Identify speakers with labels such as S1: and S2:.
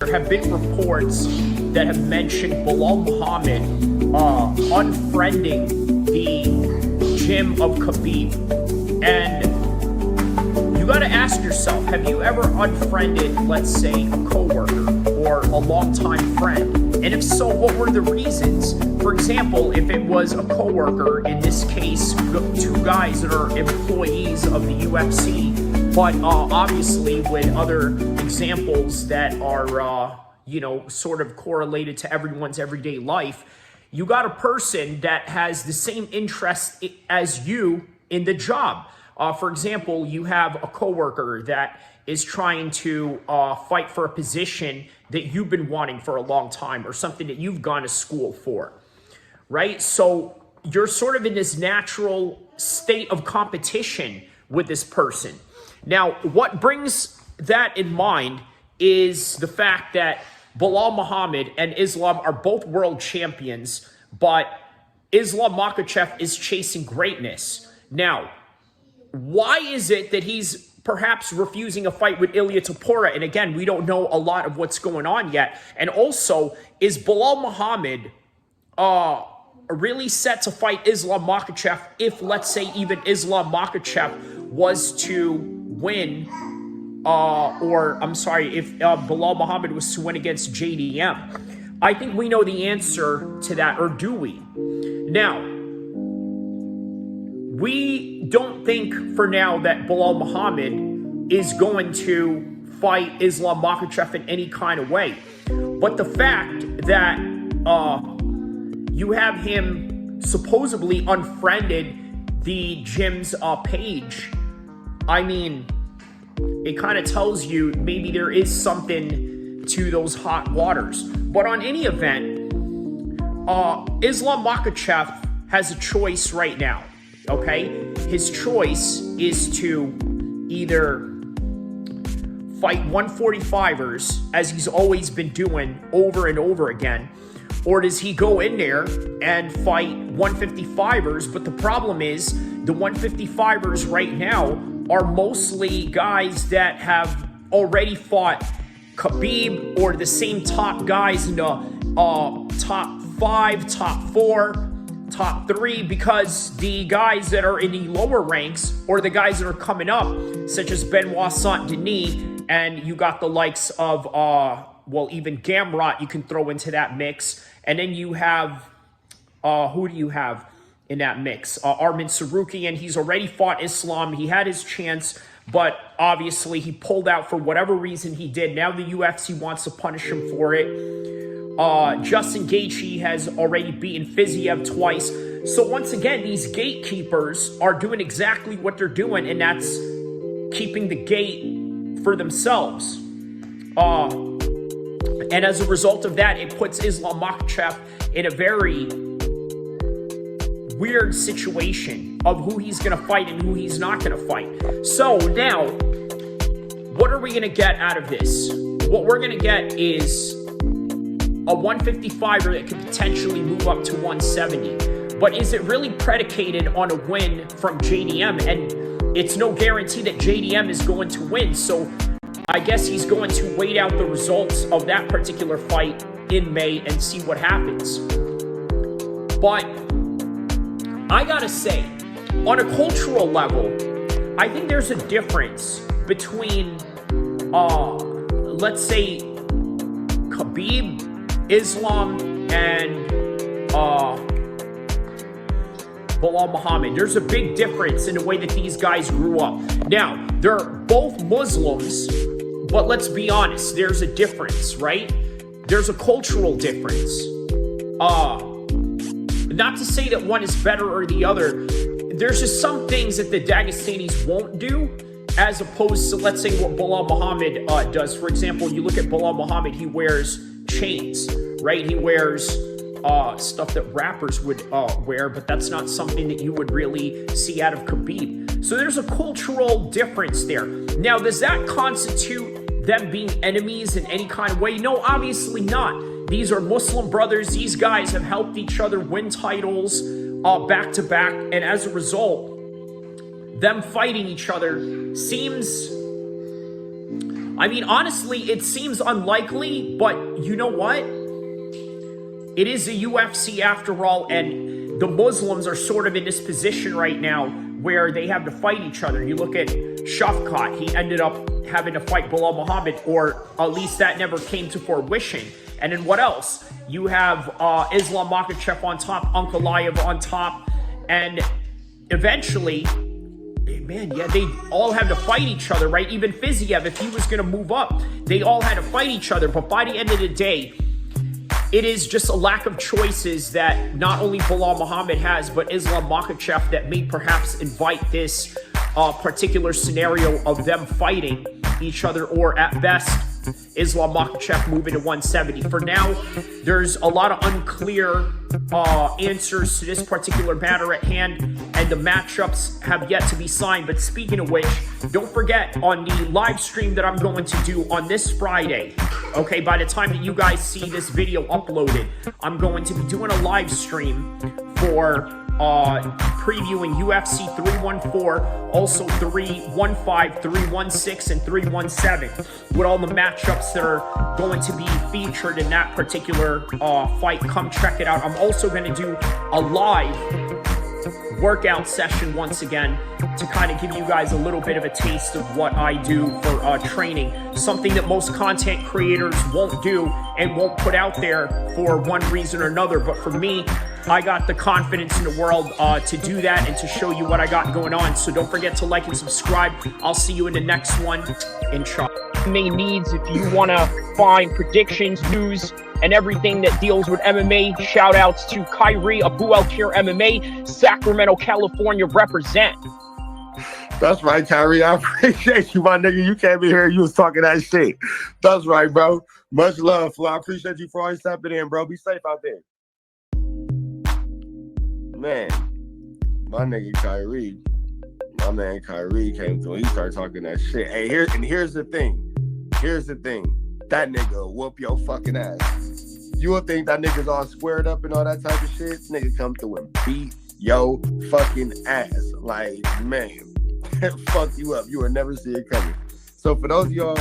S1: There have been reports that have mentioned Belal Muhammad unfriending the gym of Khabib. And you got to ask yourself, have you ever unfriended, let's say, a coworker or a longtime friend? And if so, what were the reasons? For example, if it was a coworker, in this case, two guys that are employees of the UFC, but obviously with other examples that are, sort of correlated to everyone's everyday life, you got a person that has the same interest as you in the job. For example, you have a coworker that is trying to fight for a position that you've been wanting for a long time, or something that you've gone to school for, right? So you're sort of in this natural state of competition with this person. Now, what brings that in mind is the fact that Belal Muhammad and Islam are both world champions, but Islam Makhachev is chasing greatness. Now, why is it that he's perhaps refusing a fight with Ilia Topuria? And again, we don't know a lot of what's going on yet. And also, is Belal Muhammad really set to fight Islam Makhachev if, let's say, even Islam Makhachev was to win, if Belal Muhammad was to win against JDM? I think we know the answer to that, or do we? Now, we don't think for now that Belal Muhammad is going to fight Islam Makhachev in any kind of way. But the fact that you have him supposedly unfriended the gym's page, I mean, it kind of tells you maybe there is something to those hot waters. But on any event, Islam Makhachev has a choice right now. Okay, his choice is to either fight 145ers, as he's always been doing over and over again, or does he go in there and fight 155ers? But the problem is, the 155ers right now are mostly guys that have already fought Khabib, or the same top guys in the top 5, top 4, top 3, because the guys that are in the lower ranks, or the guys that are coming up, such as Benoit Saint-Denis, and you got the likes of, even Gamrot you can throw into that mix. And then you have, who do you have in that mix? Arman Tsarukyan. He's already fought Islam. He had his chance, but obviously he pulled out for whatever reason he did. Now the UFC wants to punish him for it. Justin Gaethje has already beaten Fiziev twice. So once again, these gatekeepers are doing exactly what they're doing, and that's keeping the gate for themselves. And as a result of that, it puts Islam Makhachev in a very weird situation of who he's going to fight and who he's not going to fight. So now, what are we going to get out of this? What we're going to get is a 155er that could potentially move up to 170. But is it really predicated on a win from JDM? And it's no guarantee that JDM is going to win. So I guess he's going to wait out the results of that particular fight in May and see what happens. But I gotta say, on a cultural level, I think there's a difference between, let's say, Khabib, Islam, and Belal Muhammad. There's a big difference in the way that these guys grew up. Now, they're both Muslims, but let's be honest, there's a difference, right? There's a cultural difference. Not to say that one is better or the other. There's just some things that the Dagestanis won't do, as opposed to, let's say, what Belal Muhammad does. For example, you look at Belal Muhammad, he wears chains, right? He wears stuff that rappers would wear, but that's not something that you would really see out of Khabib. So there's a cultural difference there. Now, does that constitute them being enemies in any kind of way? No, obviously not. These are Muslim brothers. These guys have helped each other win titles back to back, and as a result, them fighting each other seems I mean, honestly, it seems unlikely, but you know what? It is a UFC after all, and the Muslims are sort of in this position right now where they have to fight each other. You look at Shafkat, he ended up having to fight Belal Muhammad, or at least that never came to fruition. And then what else? You have Islam Makhachev on top, Ankalaev on top, and eventually, man, yeah, they all have to fight each other, right? Even Fiziev, if he was going to move up, they all had to fight each other. But by the end of the day, it is just a lack of choices that not only Belal Muhammad has, but Islam Makhachev that may perhaps invite this particular scenario of them fighting each other, or at best, Islam Makhachev moving to 170. For now, there's a lot of unclear answers to this particular matter at hand, and the matchups have yet to be signed. But speaking of which, don't forget, on the live stream that I'm going to do on this Friday, okay, by the time that you guys see this video uploaded, I'm going to be doing a live stream for previewing UFC 314, also 315, 316, and 317, with all the matchups that are going to be featured in that particular fight. Come check it out. I'm also going to do a live workout session once again to kind of give you guys a little bit of a taste of what I do for training, something that most content creators won't do and won't put out there for one reason or another. But for me, I got the confidence in the world to do that and to show you what I got going on. So don't forget to like and subscribe. I'll see you in the next one. Inshallah. MMA needs, if you want to find predictions, news, and everything that deals with MMA, shout outs to Kyrie, Abu El-Kheer MMA, Sacramento, California, represent.
S2: That's right, Kyrie. I appreciate you, my nigga. You came in here, you was talking that shit. That's right, bro. Much love, Flo. I appreciate you for always stepping in, bro. Be safe out there. Man, my nigga Kyrie, my man Kyrie came through. He started talking that shit. Hey, here's the thing. Here's the thing. That nigga will whoop your fucking ass. You will think that nigga's all squared up and all that type of shit. This nigga come through and beat your fucking ass. Like, man, fuck you up. You will never see it coming. So for those of y'all